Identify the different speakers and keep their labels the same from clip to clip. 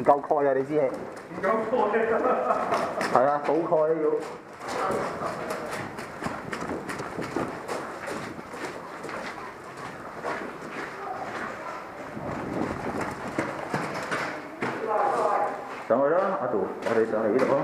Speaker 1: 夠鈣啊！你知
Speaker 2: 唔夠鈣
Speaker 1: 係啊，補鈣要。上去啦，阿杜，我哋上嚟呢度咯。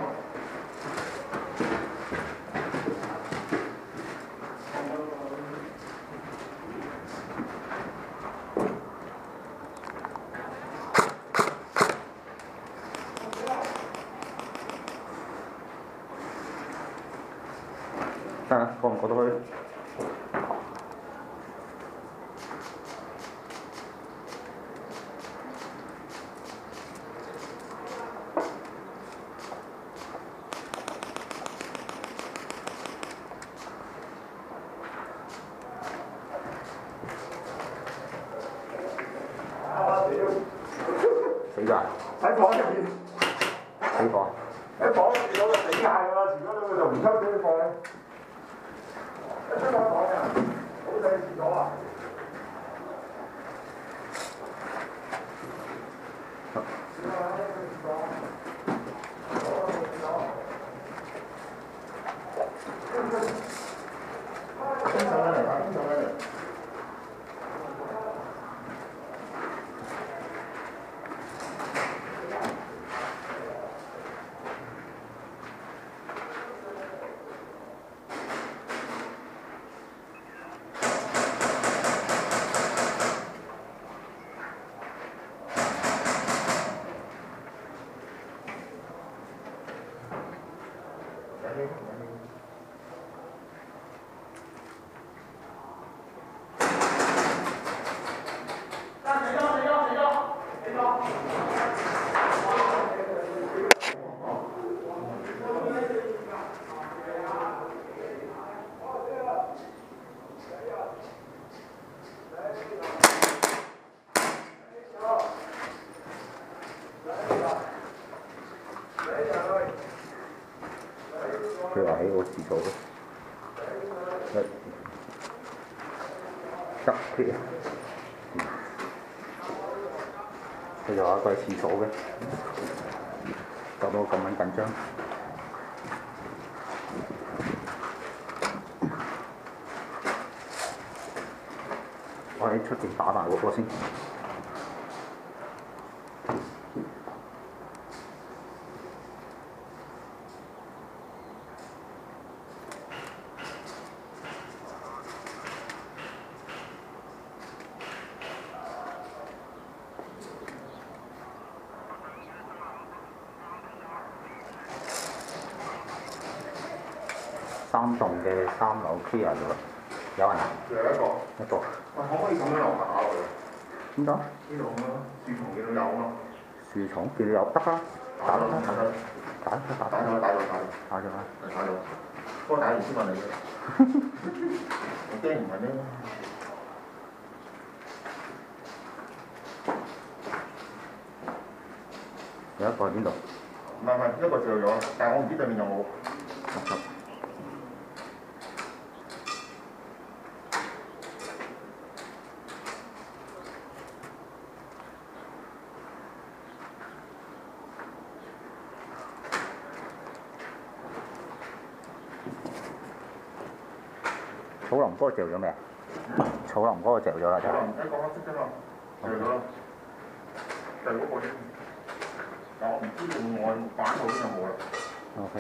Speaker 1: 得啦，過唔過到去？死㗎！
Speaker 2: 喺房入邊，
Speaker 1: 死火！
Speaker 2: 喺房入邊嗰個死硬㗎啦，前嗰兩個就唔出俾你放。一出間房啊，好細廁所啊！
Speaker 1: 佢話喺個廁所度，急啲啊！佢就話佢係廁所嘅，搞到咁樣緊張。我喺出邊打埋嗰個先。3棟嘅3樓 clear 咗啦，有人啊？
Speaker 2: 仲有一個。
Speaker 1: 一個。
Speaker 2: 喂，可唔可以咁樣落打佢？
Speaker 1: 點解？
Speaker 2: 呢度咁咯，樹叢見到有啊嘛。
Speaker 1: 樹叢見到有得啦，打啦，打啦，打咗啦。
Speaker 2: 打咗。不過打完先問你嘅。我驚唔問呢？
Speaker 1: 有一個喺邊度？
Speaker 2: 唔係，一個掉咗，但係我唔知對面有冇。
Speaker 1: 草林嗰個掉咗未啊？草林嗰個掉咗啦，就係。
Speaker 2: 一個黑色啫嘛，掉咗啦。掉嗰個啫。但我唔知另外板嗰邊有冇啦。
Speaker 1: OK。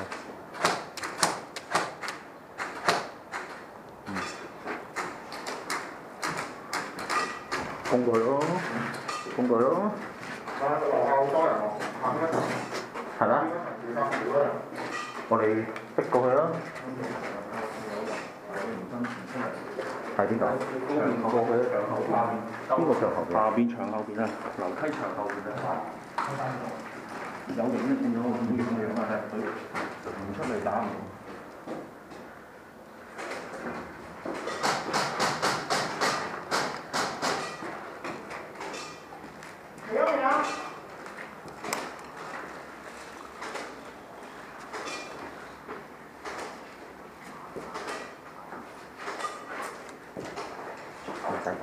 Speaker 1: 封佢咯，封佢咯。
Speaker 2: 樓下好多人喎，行咩？
Speaker 1: 係啦。我哋逼過去啦。係邊度？過去牆後邊。邊個牆後邊？
Speaker 3: 下邊牆後邊啊，樓梯牆後邊啊。有影都見到我咁樣啊，佢唔出嚟打唔到。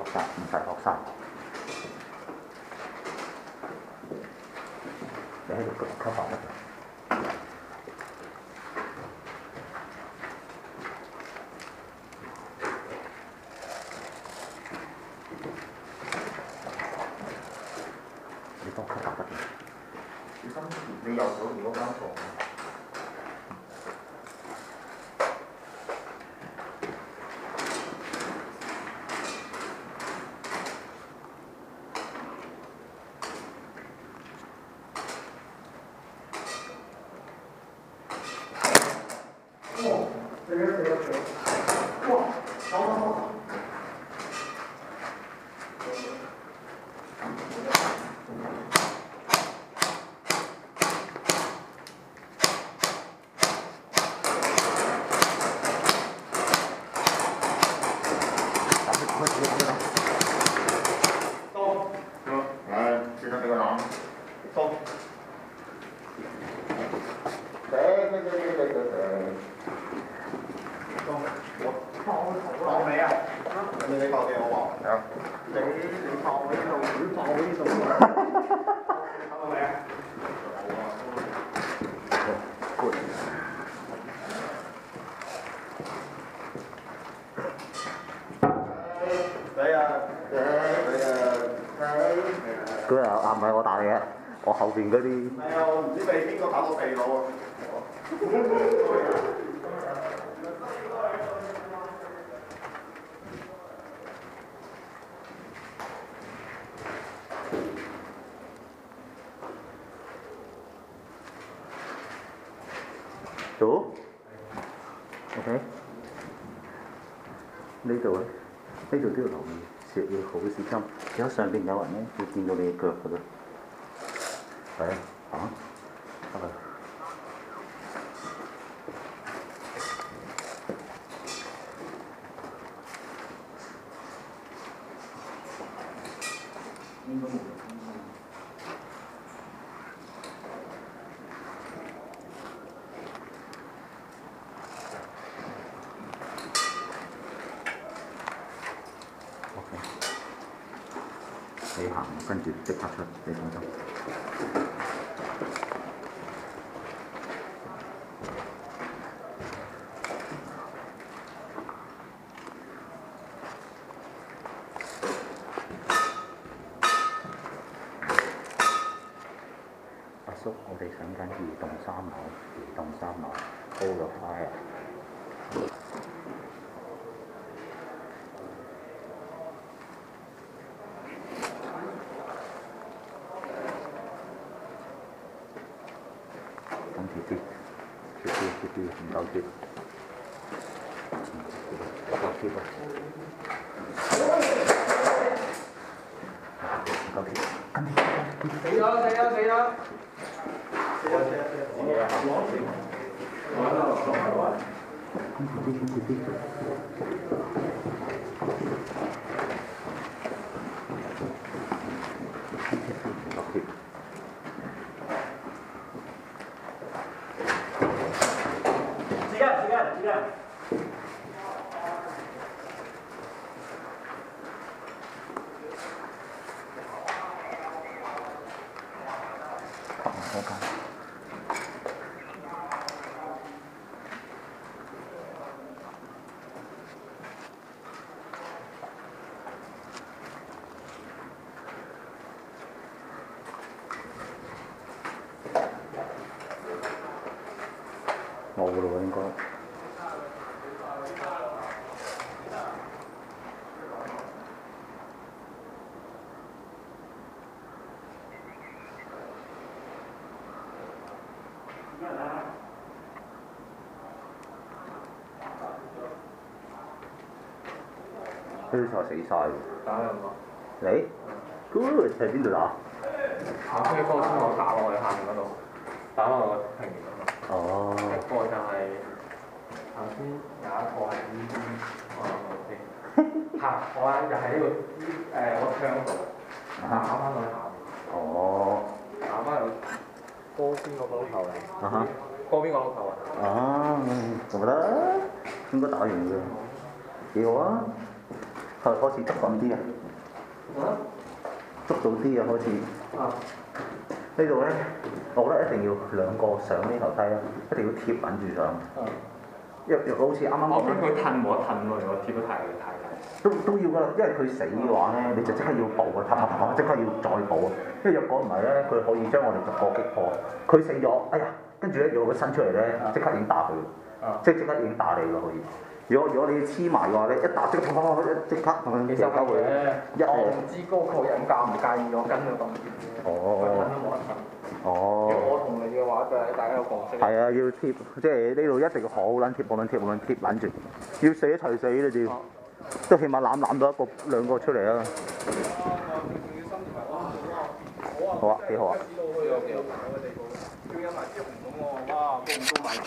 Speaker 1: 唔使學晒。喺度吸發乜？你幫吸發得嘅。
Speaker 3: 你右手如果間房。
Speaker 1: 嗰日唔係我打你嘅，我後邊嗰啲。
Speaker 3: 係啊，我唔知俾邊個打到地佬啊！
Speaker 1: 做 ？OK。呢度咧，呢度都要留意，要好小心。如果上邊有人咧，會見到你嘅腳㗎啦。係啊，得啦。
Speaker 3: 應該冇。
Speaker 1: 你行，跟住即刻出，你放心。阿叔，我哋上緊移動3樓，hold the fire。貼啲，唔夠貼，夠貼啊！夠貼，跟住
Speaker 2: 死咗！
Speaker 1: 跟住啲。
Speaker 2: 時間。
Speaker 1: 冇㗎咯喎，應該。呢啲菜死晒喎！
Speaker 3: 打兩個。
Speaker 1: 你 ？Good 喺邊度打？
Speaker 3: 行出去波先，我打落去下面嗰度，打落個平面嗰度。
Speaker 1: 哦。
Speaker 3: 一個就係頭先有一個係呢邊，我諗到先。嚇！我就係呢個我窗度，打翻到去下面。
Speaker 1: 哦。
Speaker 3: 打翻去嗰邊個撈頭嚟。
Speaker 1: 啊哈。
Speaker 3: 嗰邊個撈頭啊？
Speaker 1: 啊，我覺得應該打完嘅，幾好啊！開始捉緊啲啊！捉到啲啊，開始。啊！呢度咧，我我覺得一定要兩個上呢頭梯咯，一定要貼緊住上。若果好似啱啱
Speaker 3: 我驚佢褪冇得褪喎，如果貼得太緊。
Speaker 1: 都要㗎啦，因為佢死嘅話咧，你就即刻要補啊，啪，即刻要再補啊。因為若果唔係咧，佢可以將我哋逐個擊破。佢死咗，哎呀，跟住咧如果佢伸出嚟咧，即刻已經打佢，即刻已經打你㗎可以。如果你黐埋嘅話咧，一打即刻即刻同佢掉鳩佢。
Speaker 3: 我唔知嗰個人介唔介意我跟佢咁貼。
Speaker 1: 哦。
Speaker 3: 如果我同你嘅話，就係大家有共識。
Speaker 1: 係啊，要貼，即係呢度一定要好撚貼，好撚住，要死一齊死你哋，都起碼攬到兩個出嚟啊！好啊，幾好啊！
Speaker 3: 仲有埋支紅咁喎，哇！高唔高埋佢？